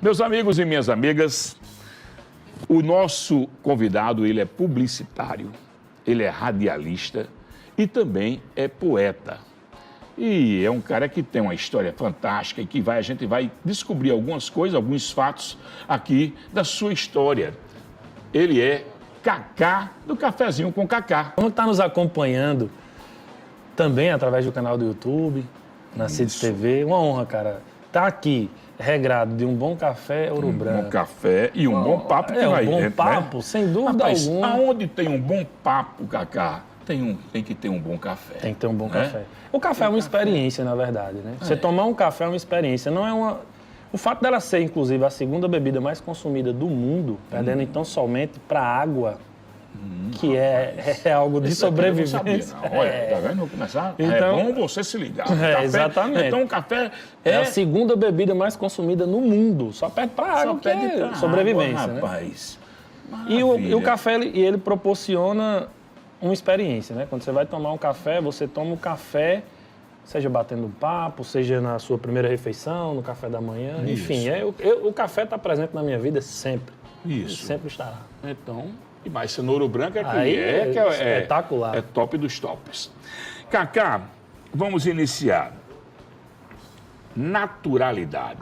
Meus amigos e minhas amigas, o nosso convidado, ele é publicitário, ele é radialista e também é poeta. E é um cara que tem uma história fantástica e que a gente vai descobrir algumas coisas, alguns fatos aqui da sua história. Ele é Cacá, do Cafezinho com Cacá. Como está nos acompanhando também através do canal do YouTube, na CIDS TV, uma honra, cara. Tá aqui, regrado de um bom café Ouro Branco. Um bom café e um bom papo que vai. Um bom papo, né? Sem dúvida alguma. Aonde tem um bom papo, Cacá, tem que ter um bom café. Tem que ter um bom café. O café é uma experiência, na verdade, né? Você tomar um café é uma experiência, não é uma... O fato dela ser, inclusive, a segunda bebida mais consumida do mundo, perdendo então somente para a água, que é algo de sobrevivência. Eu não sabia, não. Olha, tá vendo? Começar? Então, é bom você se ligar. Café, exatamente. Então o café é a segunda bebida mais consumida no mundo. Só perde para a água, que é sobrevivência. Água, né? Rapaz. E o café, ele proporciona uma experiência, né? Quando você vai tomar um café, você toma o café, seja batendo um papo, seja na sua primeira refeição, no café da manhã, enfim. O café está presente na minha vida sempre. Isso. Sempre estará. Então, e mais cenoura branca é espetacular. É top dos tops. Cacá, vamos iniciar. Naturalidade.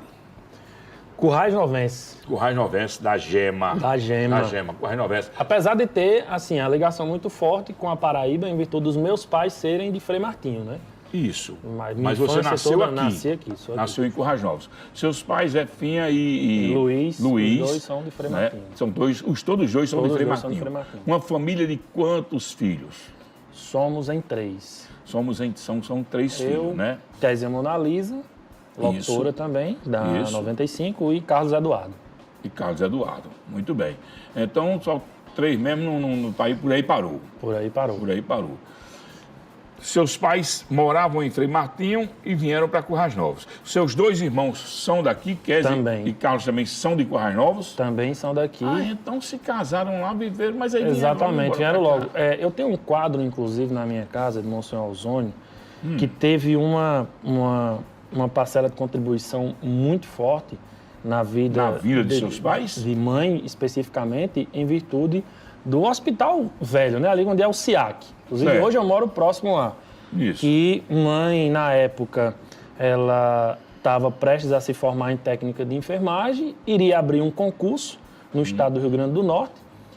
Currais Novenses. Currais Novenses da Gema. Da Gema. Currais Novenses. Apesar de ter, assim, a ligação muito forte com a Paraíba, em virtude dos meus pais serem de Frei Martinho, né? Isso. Mas você nasceu aqui. Nasci aqui. Nasceu em Currais Novos. Seus pais, Zefinha e Luiz. Os dois são de Frei Martinho. São todos dois são de Frei Martinho. Uma família de quantos filhos? Somos em 3. São 3 filhos, né? Kézia Mona Lisa, locutora também, da 95, e Carlos Eduardo. Muito bem. Então, só 3 mesmo, por aí parou. Por aí parou. Seus pais moravam em Frei Martinho e vieram para Currais Novos. Seus 2 irmãos são daqui, Kézia e Carlos também são de Currais Novos? Também são daqui. Então se casaram lá, viveram, mas aí vieram logo. Eu tenho um quadro, inclusive, na minha casa, de Monsenhor Alzone, que teve uma parcela de contribuição muito forte na vida de seus pais? De mãe, especificamente, em virtude do Hospital Velho, né? Ali onde é o SIAC. Inclusive, hoje eu moro próximo lá. Isso. E mãe, na época, ela estava prestes a se formar em técnica de enfermagem, iria abrir um concurso no estado do Rio Grande do Norte,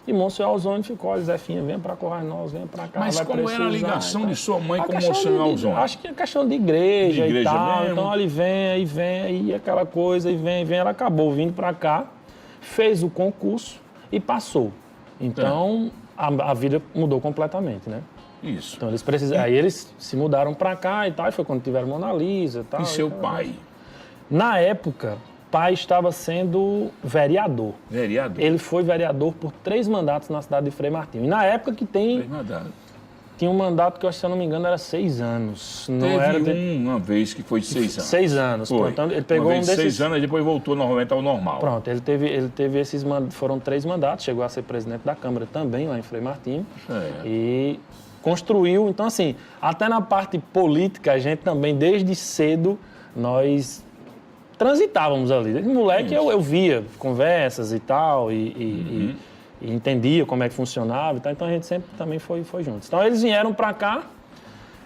e Monsenhor Alzone ficou, olha, Zefinha, vem para Currais Novos, vem para cá. Mas como era a ligação de sua mãe com Monsenhor Alzone? Acho que é questão de igreja e tal. Mesmo. Então, ele vem, e aquela coisa, e vem. Ela acabou vindo para cá, fez o concurso e passou. Então, a vida mudou completamente, né? Isso. Então, aí eles se mudaram para cá e tal, e foi quando tiveram Mona Lisa e tal. E seu pai? Na época, pai estava sendo vereador. Ele foi vereador por 3 mandatos na cidade de Frei Martinho. E na época que tinha um mandato que, se eu não me engano, era 6 anos. Uma vez que foi 6 anos. 6 anos. Foi. Então, ele pegou uma vez 6 anos e depois voltou novamente ao normal. Pronto, ele teve esses mandatos, foram 3 mandatos, chegou a ser presidente da Câmara também, lá em Frei Martinho. E construiu, então assim, até na parte política, a gente também, desde cedo, nós transitávamos ali. Desde moleque eu via conversas e tal, e entendia como é que funcionava e tal, então a gente sempre também foi juntos. Então eles vieram para cá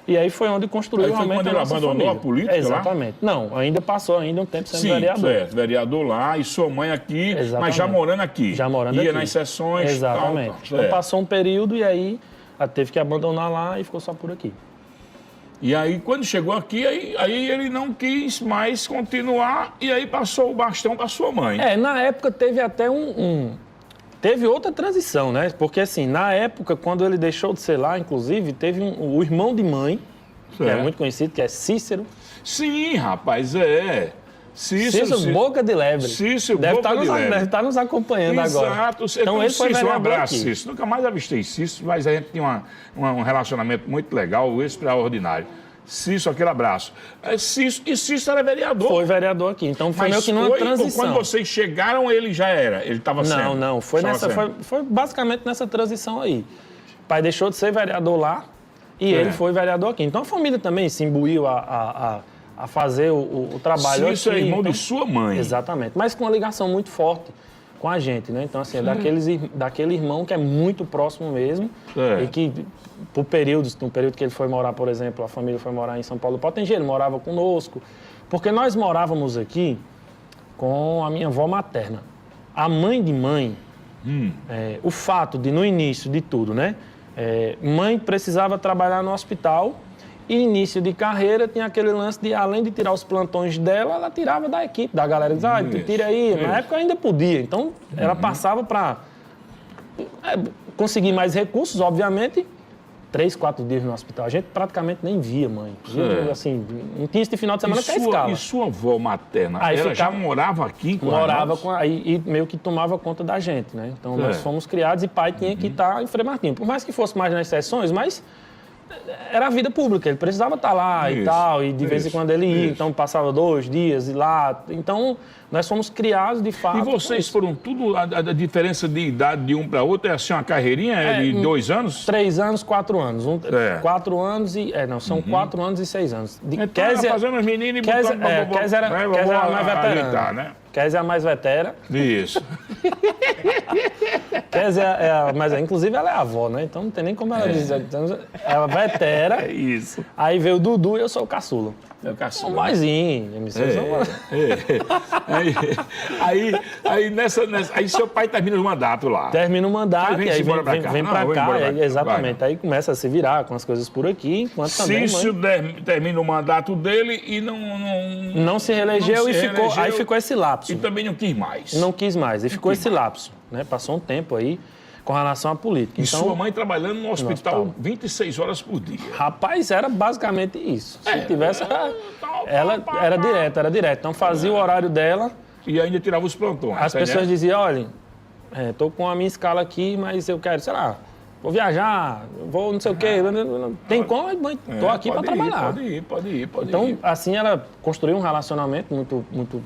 e aí foi onde construiu realmente a nossa família. Quando ele abandonou a política Exatamente. Lá? Não, ainda passou um tempo sendo vereador. Certo, vereador lá e sua mãe aqui, mas já morando aqui. Ia nas sessões. Exatamente. Tal. Então passou um período e aí teve que abandonar lá e ficou só por aqui. E aí, quando chegou aqui, aí ele não quis mais continuar e aí passou o bastão para sua mãe. Na época teve até teve outra transição, né? Porque assim, na época, quando ele deixou de ser lá, inclusive, teve o irmão de mãe, que é muito conhecido, que é Cícero. Sim, rapaz, Cícero Boca de Lebre. Cícero deve Boca de Lebre. Deve estar nos acompanhando agora. Exato. Então ele foi vereador um abraço, Cícero. Nunca mais avistei Cícero, mas a gente tinha um relacionamento muito legal, extraordinário. Cícero, aquele abraço. Cícero era vereador. Foi vereador aqui, então foi meio que numa transição. Quando vocês chegaram, ele já era, ele estava sendo? Não, foi basicamente nessa transição aí. O pai deixou de ser vereador lá e ele foi vereador aqui. Então a família também se imbuiu a fazer o trabalho aqui. Cício é irmão então, de sua mãe. Exatamente, mas com uma ligação muito forte com a gente, né? Então, assim, daquele irmão que é muito próximo mesmo e que, por períodos, no período que ele foi morar, por exemplo, a família foi morar em São Paulo do Potengi, ele morava conosco, porque nós morávamos aqui com a minha avó materna. A mãe de mãe, o fato de, no início de tudo, né? Mãe precisava trabalhar no hospital e início de carreira tinha aquele lance de, além de tirar os plantões dela, ela tirava da equipe, da galera. Dizia, tira aí. Na época ainda podia. Então, ela passava para conseguir mais recursos, obviamente, 3, 4 dias no hospital. A gente praticamente nem via, mãe. Assim, não tinha esse final de semana que aí ficava. E sua avó materna, aí ela já morava aqui com aí e meio que tomava conta da gente, né? Então, nós fomos criados e pai tinha que estar em Frei Martinho. Por mais que fosse mais nas sessões, mas era a vida pública, ele precisava estar lá e tal, e de vez em quando ele ia, então passava 2 dias e lá. Então, nós fomos criados de fato. E vocês foram tudo, a diferença de idade de um para outro é assim, uma carreirinha de 2 anos? 3 anos, 4 anos. 4 anos e. São 4 anos e 6 anos. Kézia, fazendo os meninos e botando. Kézia era a mais veterana. Né? Kézia é a mais vetera. Isso. Kézia é a mais. Inclusive, ela é a avó, né? Então não tem nem como ela dizer. É a vetera. É isso. Aí veio o Dudu e eu sou o caçula. É o caçula. Um boizinho. Aí seu pai termina o mandato lá. Termina o mandato e aí vem pra cá. Exatamente. Vai. Aí começa a se virar com as coisas por aqui, enquanto também. Cício termina o mandato dele e não se reelegeu aí ficou esse lapso. E também não quis mais. Não quis mais. E ficou esse lapso, né? Passou um tempo aí com relação à política. E então, sua mãe trabalhando no hospital 26 horas por dia. Rapaz, era basicamente isso. Se tivesse, ela era direto. Então fazia o horário dela. E ainda tirava os plantões. As pessoas diziam, olha, tô com a minha escala aqui, mas eu quero, sei lá, vou viajar, vou não sei o quê. Tem como, mãe, tô aqui para trabalhar. Pode ir. Então, assim, ela construiu um relacionamento muito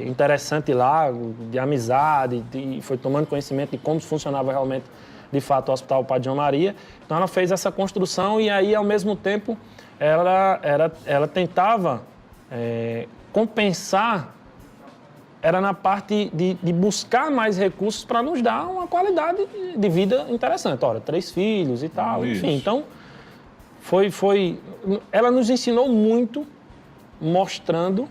interessante lá, de amizade, e foi tomando conhecimento de como funcionava realmente, de fato, o Hospital Padre João Maria. Então, ela fez essa construção e aí, ao mesmo tempo, ela tentava compensar, era na parte de buscar mais recursos para nos dar uma qualidade de vida interessante. Ora, 3 filhos e tal, enfim. Então, ela nos ensinou muito, mostrando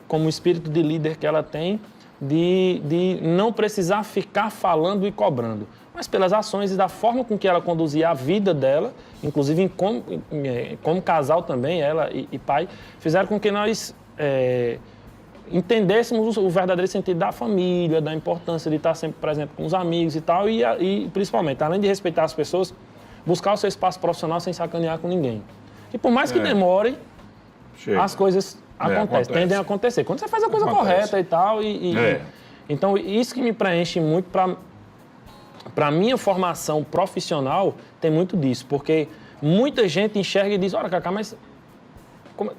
como o espírito de líder que ela tem, de não precisar ficar falando e cobrando, mas pelas ações e da forma com que ela conduzia a vida dela, inclusive como casal também, ela e pai, fizeram com que nós entendêssemos o verdadeiro sentido da família, da importância de estar sempre presente com os amigos e tal, e principalmente, além de respeitar as pessoas, buscar o seu espaço profissional sem sacanear com ninguém. E por mais que demore, as coisas tendem a acontecer. Quando você faz a coisa correta e tal. Então, isso que me preenche muito para a minha formação profissional, tem muito disso. Porque muita gente enxerga e diz, olha, Cacá, mas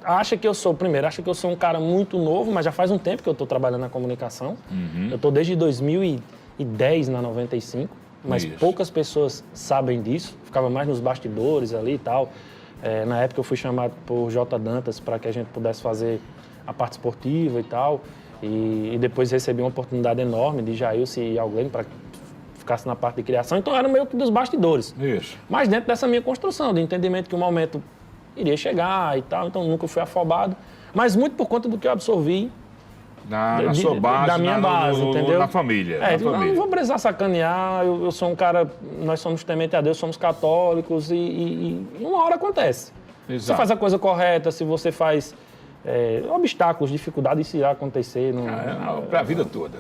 acha que eu sou um cara muito novo, mas já faz um tempo que eu estou trabalhando na comunicação. Eu estou desde 2010 na 95, mas poucas pessoas sabem disso. Ficava mais nos bastidores ali e tal. Na época eu fui chamado por J. Dantas para que a gente pudesse fazer a parte esportiva e tal. E depois recebi uma oportunidade enorme de Jailson e Alglene para que ficasse na parte de criação. Então era meio que dos bastidores. Isso. Mas dentro dessa minha construção, de entendimento que o momento iria chegar e tal. Então nunca fui afobado. Mas muito por conta do que eu absorvi na sua base, da minha base, entendeu? Na família. Não vou precisar sacanear, eu sou um cara, nós somos temente a Deus, somos católicos e uma hora acontece. Exato. Você faz a coisa correta, se você faz obstáculos, dificuldades, isso irá acontecer. Para a vida toda.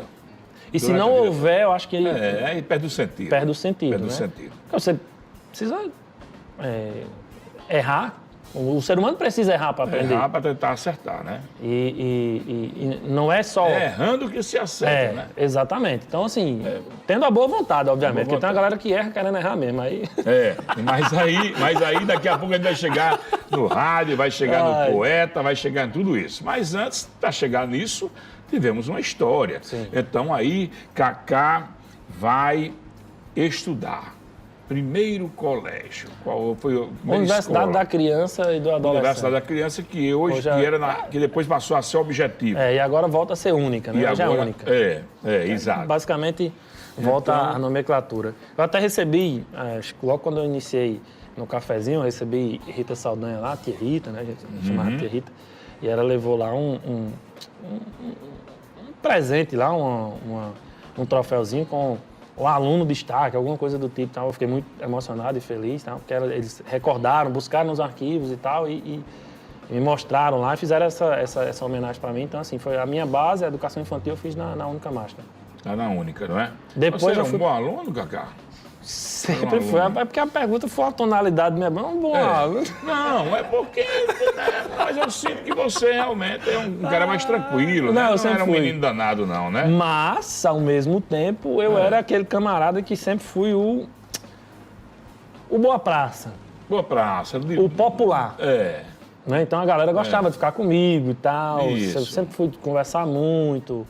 E se não houver, eu acho que... Aí perde o sentido. Perde o sentido, Perde né? o sentido. Porque você precisa errar. O ser humano precisa errar para aprender. Errar para tentar acertar, né? E não é só... errando que se acerta, né? Exatamente. Então, assim, tendo a boa vontade, obviamente. Porque tem uma galera que erra querendo errar mesmo. Mas aí daqui a pouco a gente vai chegar no rádio, vai chegar no poeta, vai chegar em tudo isso. Mas antes de chegar nisso, tivemos uma história. Sim. Então aí, Cacá vai estudar. primeiro colégio? Qual foi a primeira Universidade escola? da Criança e do Adolescente. Universidade da Criança, que hoje que depois passou a ser objetivo. E agora volta a ser única, né? E Hoje agora, é única. Exato. Basicamente, volta a nomenclatura. Eu até recebi, acho que logo quando eu iniciei no cafezinho, eu recebi Rita Saldanha lá, tia Rita, né? A gente chamava tia Rita. E ela levou lá um presente lá, um troféuzinho com o aluno destaque, alguma coisa do tipo. Tal. Eu fiquei muito emocionado e feliz, tal, porque eles recordaram, buscaram nos arquivos e tal, e me mostraram lá e fizeram essa homenagem para mim. Então, assim, foi a minha base, a educação infantil, eu fiz na Única Master. Tá na Única, não é? Depois você é um bom aluno, Cacá? Sempre foi. É porque a pergunta foi uma tonalidade mesmo. É um bom aluno. Não, é porque... Mas eu sinto que você realmente é um cara mais tranquilo, né? Não era um menino danado, não, né? Mas, ao mesmo tempo, eu era aquele camarada que sempre fui o boa praça. Boa praça. O popular. Né? Então a galera gostava de ficar comigo e tal. Isso. Eu sempre fui conversar muito.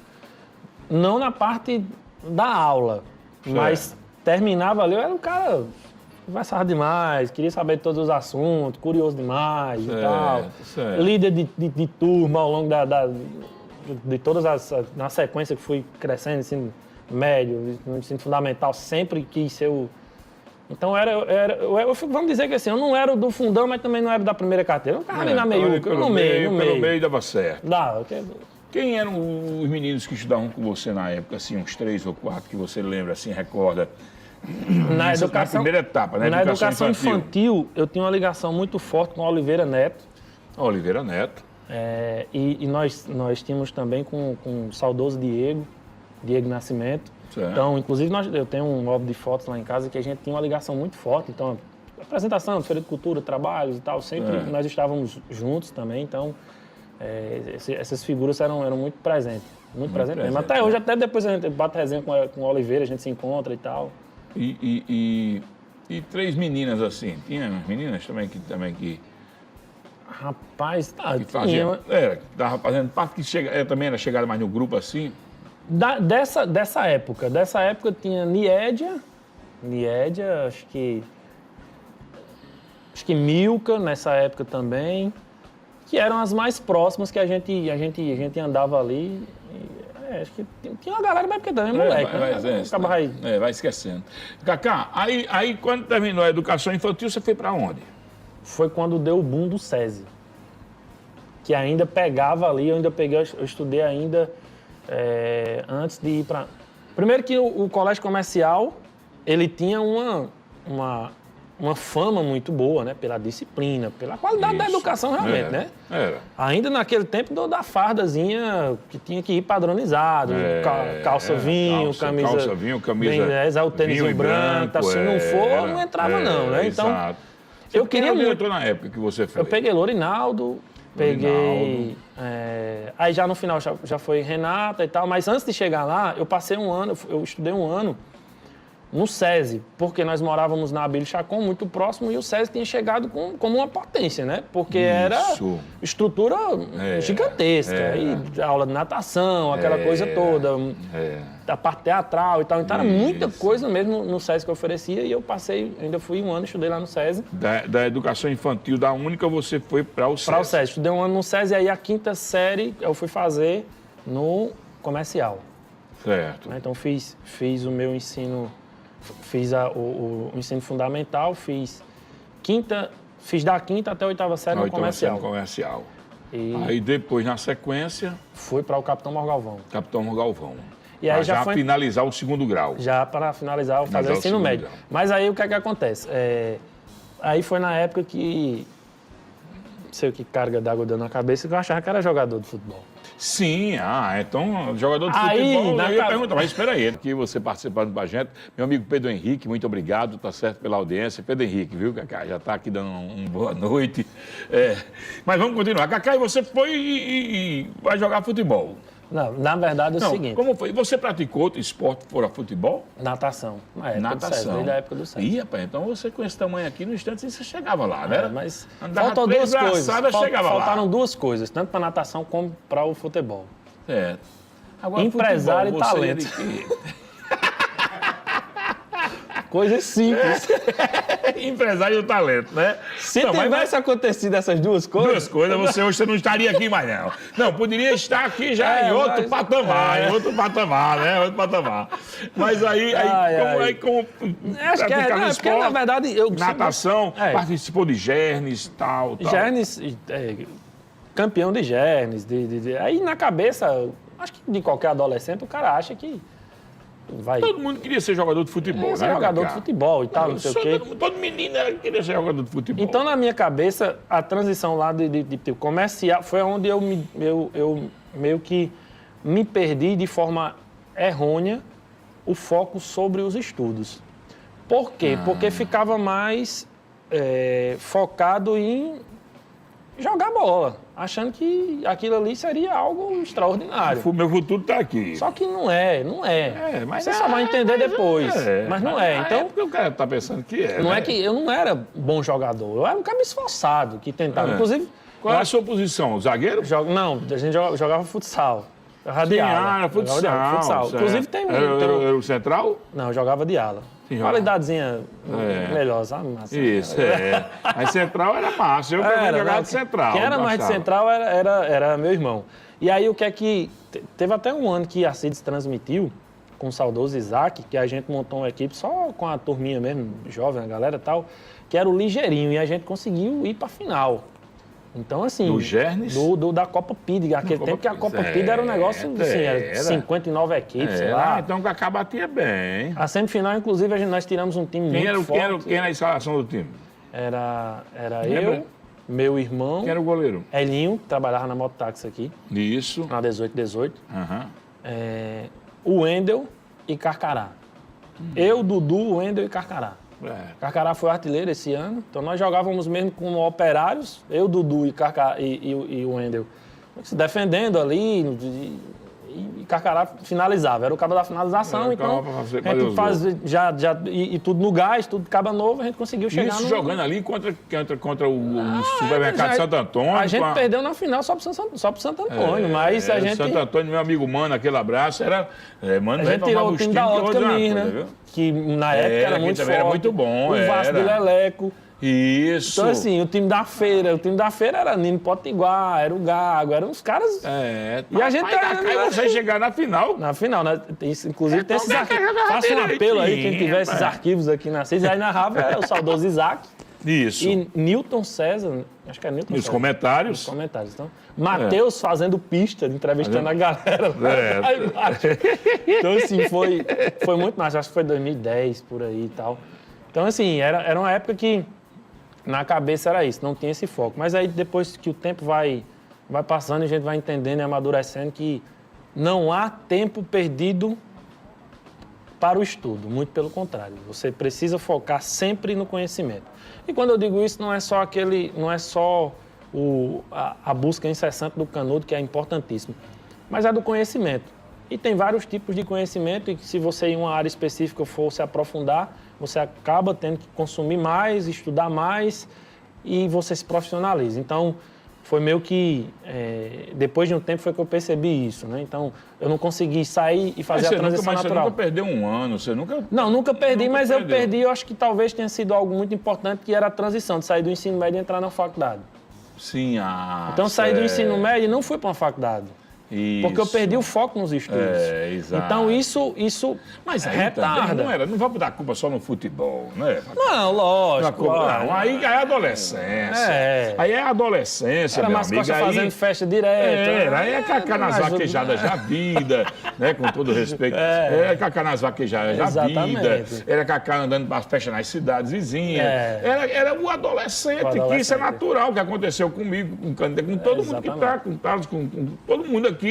Não na parte da aula, mas terminava ali, eu era um cara que conversava demais, queria saber de todos os assuntos, curioso demais e tal. Líder de turma ao longo de todas na sequência que fui crescendo, ensino médio, no ensino fundamental, sempre quis ser o... Então, vamos dizer que assim, eu não era o do fundão, mas também não era da primeira carteira. Eu não ficava ali na meiuca, no meio. Pelo meio dava certo. Dava. Quem eram os meninos que estudavam com você na época, assim, uns 3 ou 4 que você lembra, assim, recorda? Na primeira etapa, né? Na educação infantil, eu tinha uma ligação muito forte com o Oliveira Neto. Oliveira Neto. E nós tínhamos também com o saudoso Diego Nascimento. Certo. Então, inclusive, eu tenho um álbum de fotos lá em casa que a gente tinha uma ligação muito forte. Então, apresentação, feira de cultura, trabalhos e tal, sempre nós estávamos juntos também. Então, essas figuras eram muito presentes. Muito presentes mesmo. Até hoje, até depois a gente bate resenha com o Oliveira, a gente se encontra e tal. E 3 meninas assim? Tinha meninas também que... Rapaz, que faziam, que tava fazendo parte que também era chegada mais no grupo assim? Dessa época tinha Niédia, acho que Milka nessa época também, que eram as mais próximas que a gente andava ali. Acho que tinha uma galera, mas porque também moleque, vai esquecendo. Cacá, aí quando terminou a educação infantil, você foi para onde? Foi quando deu o boom do SESI, que ainda pegava ali, eu estudei ainda antes de ir para... Primeiro que o colégio comercial, ele tinha uma fama muito boa, né? Pela disciplina, pela qualidade da educação realmente, né? Ainda naquele tempo da fardazinha que tinha que ir padronizado, calça vinho, camisa bem, o tênis branco, se não for, não entrava não, né? Então, eu queria muito. Entrou na época que você foi? Eu peguei Lourinaldo, aí já no final já foi Renata e tal, mas antes de chegar lá, eu estudei um ano no SESI, porque nós morávamos na Abílio Chacon, muito próximo, e o SESI tinha chegado como uma potência, né? Porque era estrutura gigantesca, e aula de natação, aquela coisa toda, a parte teatral e tal. Então era muita coisa mesmo no SESI que eu oferecia, e eu ainda fui um ano, estudei lá no SESI. Da educação infantil da Única, você foi para o SESI? Para o SESI, estudei um ano no SESI, e aí a 5ª série eu fui fazer no comercial. Certo. Então fiz o meu ensino... Fiz o ensino fundamental, fiz da 5ª até a 8ª série no comercial. Aí depois, na sequência... Fui para o Capitão Morgalvão. E aí já finalizar o 2º grau. Já para finalizar, fazer o ensino médio. Mas aí o que é que acontece? Aí foi na época que... Não sei o que carga d'água deu na cabeça, que eu achava que era jogador de futebol. Sim, então, jogador de futebol, eu ia perguntar, mas espera aí, que você participando com a gente, meu amigo Pedro Henrique, muito obrigado, tá certo, pela audiência. Pedro Henrique, viu, Cacá, já está aqui dando uma boa noite. Mas vamos continuar. Cacá, e você foi e vai jogar futebol? Não, na verdade é o seguinte... Como foi? Você praticou outro esporte fora futebol? Natação. Desde a época do SESI. Ih, rapaz, então você com esse tamanho aqui, no instante você chegava lá, né? Mas faltam 2 coisas. Faltaram 2 coisas, tanto para natação como para o futebol. Certo. Agora, empresário futebol, e talento. Coisas simples. Empresário do talento, né? Se tivesse acontecido essas duas coisas... você não estaria aqui mais, não. Não, poderia estar aqui já em outro patamar, né? Outro patamar. Mas aí como acho que porque, na verdade... Natação, participou de Gernes, tal. Gernes, campeão de Gernes. Aí na cabeça, acho que de qualquer adolescente, o cara acha que vai... Todo mundo queria ser jogador de futebol, né? Ser jogador de futebol e tal, não sei o quê. Todo menino queria ser jogador de futebol. Então, na minha cabeça, a transição lá de comercial foi onde eu meio que me perdi de forma errônea o foco sobre os estudos. Por quê? Porque ficava mais focado em jogar bola, achando que aquilo ali seria algo extraordinário. Meu futuro está aqui. Só que não é. Mas você só vai entender depois. Mas não é. Então, porque o cara está pensando que é. Não é que eu não era bom jogador, eu era um cara esforçado que tentava. Inclusive. Qual é a sua posição? Zagueiro? Não, a gente jogava futsal. Era futsal. Inclusive tem Era o central? Não, eu jogava de ala. Qualidadezinha melhor, sabe? Massa. Isso, Mas central era massa. Eu jogava de central. Quem era mais de central era meu irmão. E aí o que é que... Teve até um ano que a CIDS transmitiu com o saudoso Isaac, que a gente montou uma equipe só com a turminha mesmo, jovem, a galera e tal, que era o Ligeirinho. E a gente conseguiu ir pra final. Então, assim... Do Gernes? Da Copa PID. Aquele tempo que a Copa PID era um negócio, assim, era 59 equipes, sei lá. Então o Kaká batia bem. A semifinal, inclusive, nós tiramos um time muito forte. Quem era a instalação do time? Era eu, meu irmão... Quem era o goleiro? Elinho, que trabalhava na mototáxi aqui. Isso. Na 1818. O Wendel e Carcará. Eu, Dudu, Wendel e Carcará. Carcará foi artilheiro esse ano, então nós jogávamos mesmo como operários, eu, Dudu e o Wendel, se defendendo ali, e Carcará finalizava, era o cabo da finalização, então a gente faz e tudo no gás, tudo caba novo, a gente conseguiu chegar Isso jogando ali contra o Supermercado Santo Antônio. A gente perdeu na final só pro Santo Antônio, mas a gente... Santo Antônio, meu amigo Mano, aquele abraço, era... a gente tirou o time da Ótica Mirna, que na época era muito forte. Era muito bom, o Vasco de Leleco. Isso. Então, assim, o time da feira era Nino Potiguar, era o Gago, eram uns caras... E a gente... Você chegar na final. Na final, né? Inclusive tem esses arquivos. Faça um apelo aí, quem tiver esses arquivos aqui na CIS. Aí narrava o saudoso Isaac. Isso. E Newton César, acho que é Newton César. Nos comentários. Então, Matheus fazendo pista, entrevistando a galera. Então, assim, foi muito massa. Acho que foi 2010, por aí e tal. Então, assim, era uma época que na cabeça era isso, não tinha esse foco. Mas aí, depois que o tempo vai passando, a gente vai entendendo e amadurecendo que não há tempo perdido para o estudo, muito pelo contrário. Você precisa focar sempre no conhecimento. E quando eu digo isso, não é só a busca incessante do canudo, que é importantíssimo, mas é do conhecimento. E tem vários tipos de conhecimento e que se você em uma área específica for se aprofundar, você acaba tendo que consumir mais, estudar mais e você se profissionaliza. Então, foi meio que, depois de um tempo, foi que eu percebi isso, né? Então, eu não consegui sair e fazer a transição natural. Você nunca perdeu um ano, você nunca... Não, nunca perdi, mas eu perdi, eu acho que talvez tenha sido algo muito importante, que era a transição, de sair do ensino médio e entrar na faculdade. Sim, Então, saí do ensino médio e não fui para uma faculdade. Isso. Porque eu perdi o foco nos estudos. Exato. Então, isso mas aí retarda. Não vamos dar culpa só no futebol, né? Não, lógico. Não, aí é adolescência. Aí é adolescência, era meu mais amigo. Fazendo festa direto. Aí é Cacá nas vaquejadas da vida, né? Com todo respeito. É Cacá nas vaquejadas da vida. Era Cacá andando para as festas nas cidades vizinhas. Era o adolescente, que isso é natural, que aconteceu comigo, com todo mundo que está, com Carlos, com todo mundo aqui.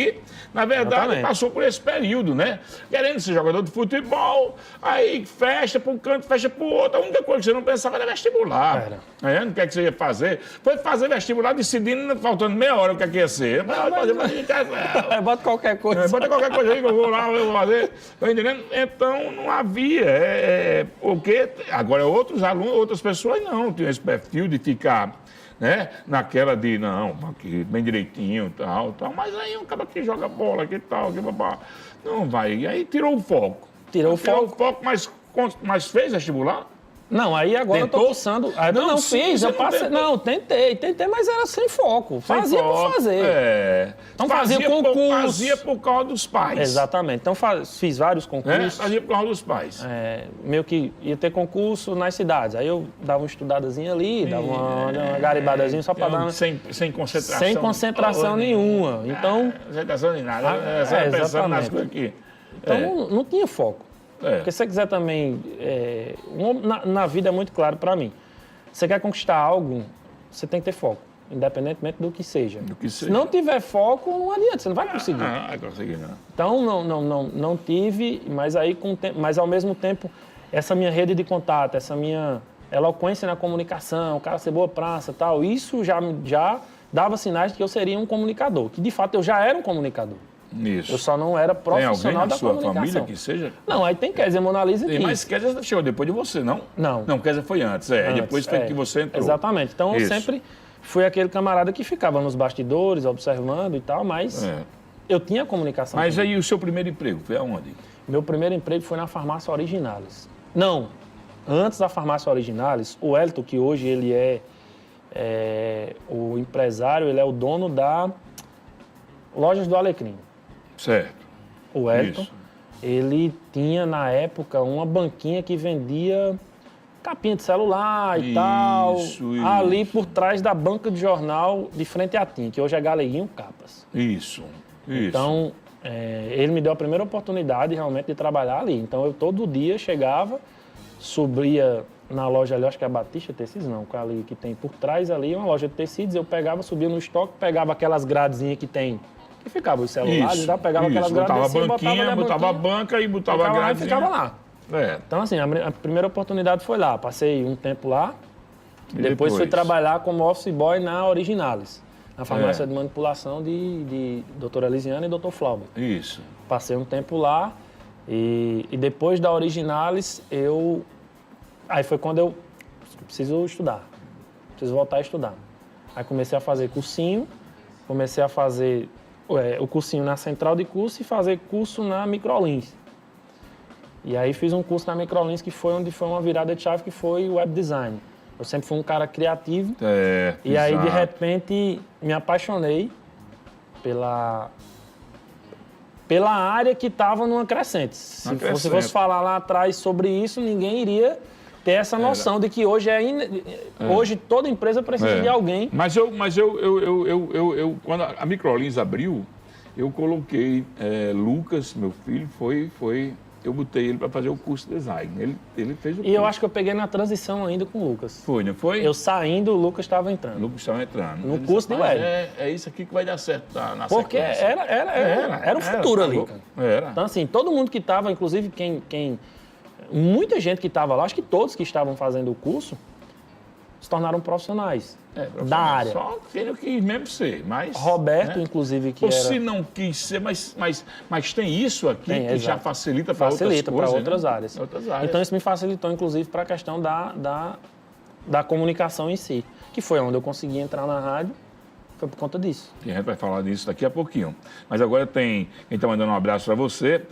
Na verdade, passou por esse período, né? Querendo ser jogador de futebol, aí festa para um canto, festa para o outro. A única coisa que você não pensava era vestibular. Não quer que você ia fazer? Foi fazer vestibular decidindo, faltando meia hora o que ia ser. Bota qualquer coisa. Bota qualquer coisa aí que eu vou lá, eu vou fazer. Tá entendendo? Então, não havia. Porque agora outros alunos, outras pessoas não tinham esse perfil de ficar... né? Naquela de, não, aqui, bem direitinho, tal, mas aí um cara que joga bola, que tal, que babá. Não vai. E aí tirou o foco. Tirou o foco, mas Mas fez vestibular? Não, aí agora Tentou? eu tô cursando. Não, fiz, eu passei. Não, tentei, mas era sem foco. Fazia por fazer. Então fazia concurso. Fazia por causa dos pais. Exatamente. Então fiz vários concursos. Fazia por causa dos pais. Meio que ia ter concurso nas cidades. Aí eu dava uma estudadazinha ali, dava uma garibadazinha só para dar. Sem concentração. Sem concentração nenhuma. Então. Concentração nem nada. Pensando nas coisas aqui. Então não tinha foco. Porque se você quiser também... na vida é muito claro para mim. Você quer conquistar algo, você tem que ter foco, independentemente do que seja. Se não tiver foco, não adianta, você não vai conseguir. Não vai conseguir, não. Então, não tive, mas aí mas ao mesmo tempo, essa minha rede de contato, essa minha eloquência na comunicação, o cara ser boa praça e tal, isso já dava sinais de que eu seria um comunicador, que de fato eu já era um comunicador. Isso. Eu só não era profissional da comunicação. Tem alguém na sua família que seja? Não, aí tem Kézia, Mona Lisa e Kiss. Mas Kézia chegou depois de você, não? Não. Não, Kézia foi antes, depois foi que você entrou. Exatamente. Então eu sempre fui aquele camarada que ficava nos bastidores, observando e tal, mas eu tinha comunicação. Mas aí o seu primeiro emprego foi aonde? Meu primeiro emprego foi na Farmácia Originalis. Não, antes da Farmácia Originalis, o Elton, que hoje ele é o empresário, ele é o dono da Lojas do Alecrim. Certo. O Elton, ele tinha na época uma banquinha que vendia capinha de celular e tal, ali por trás da banca de jornal de frente à TIM, que hoje é Galeguinho Capas. Isso. Então, ele me deu a primeira oportunidade realmente de trabalhar ali. Então, eu todo dia chegava, subia na loja ali, acho que é a Batista Tecidos, não, ali que tem por trás ali, uma loja de tecidos, eu pegava, subia no estoque, pegava aquelas gradezinhas que tem, que ficava os celulares, pegava aquelas grades assim, botava a banca e botava a grade. E ficava lá. Então, assim, a primeira oportunidade foi lá. Passei um tempo lá, depois fui trabalhar como office boy na Originalis, na farmácia de manipulação de doutora Elisiana e doutor Flauber. Isso. Passei um tempo lá e depois da Originalis, aí foi quando eu preciso estudar, preciso voltar a estudar. Aí comecei a fazer cursinho, comecei a fazer o cursinho na Central de Curso e fazer curso na Microlins. E aí fiz um curso na Microlins que foi onde foi uma virada de chave, que foi o web design. Eu sempre fui um cara criativo. E aí, de repente, me apaixonei pela área que estava numa crescente. Se você fosse falar lá atrás sobre isso, ninguém iria ter essa noção de que hoje hoje toda empresa precisa de alguém. Mas quando a Microlins abriu, eu coloquei Lucas, meu filho, eu botei ele para fazer o curso de design. Ele fez o curso. E eu acho que eu peguei na transição ainda com o Lucas. Foi, não foi? Eu saindo, o Lucas estava entrando. O Lucas estava entrando. No curso de web. É isso aqui que vai dar certo na Porque sequência. Era o futuro ali, cara. Era. Então, assim, todo mundo que estava, inclusive muita gente que estava lá, acho que todos que estavam fazendo o curso, se tornaram profissionais da área. Só que ele quis mesmo ser, mas... Roberto, inclusive, que Ou se não quis ser, mas tem isso aqui que já facilita para outras coisas. Facilita para outras áreas. Outras áreas. Então, isso me facilitou, inclusive, para a questão da comunicação em si, que foi onde eu consegui entrar na rádio, foi por conta disso. E a gente vai falar disso daqui a pouquinho. Mas agora quem está mandando um abraço para você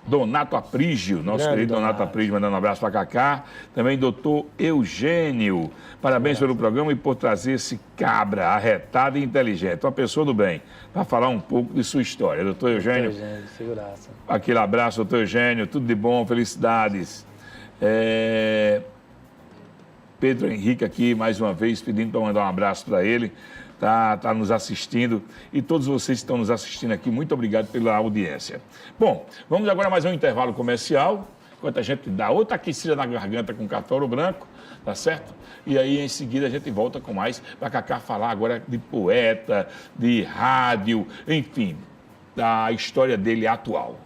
Donato Aprígio, nosso querido Donato Aprígio, mandando um abraço para Cacá. Também doutor Eugênio. Parabéns pelo programa e por trazer esse cabra arretado e inteligente, uma pessoa do bem, para falar um pouco de sua história. Doutor Eugênio. Doutor Eugênio, segurança. Aquele abraço, doutor Eugênio. Tudo de bom, felicidades. Pedro Henrique aqui, mais uma vez, pedindo para mandar um abraço para ele. Tá nos assistindo. E todos vocês que estão nos assistindo aqui, muito obrigado pela audiência. Bom, vamos agora mais um intervalo comercial, enquanto a gente dá outra aquecida na garganta com café Ouro Branco, tá certo? E aí, em seguida, a gente volta com mais para Cacá falar agora de poeta, de rádio, enfim, da história dele atual.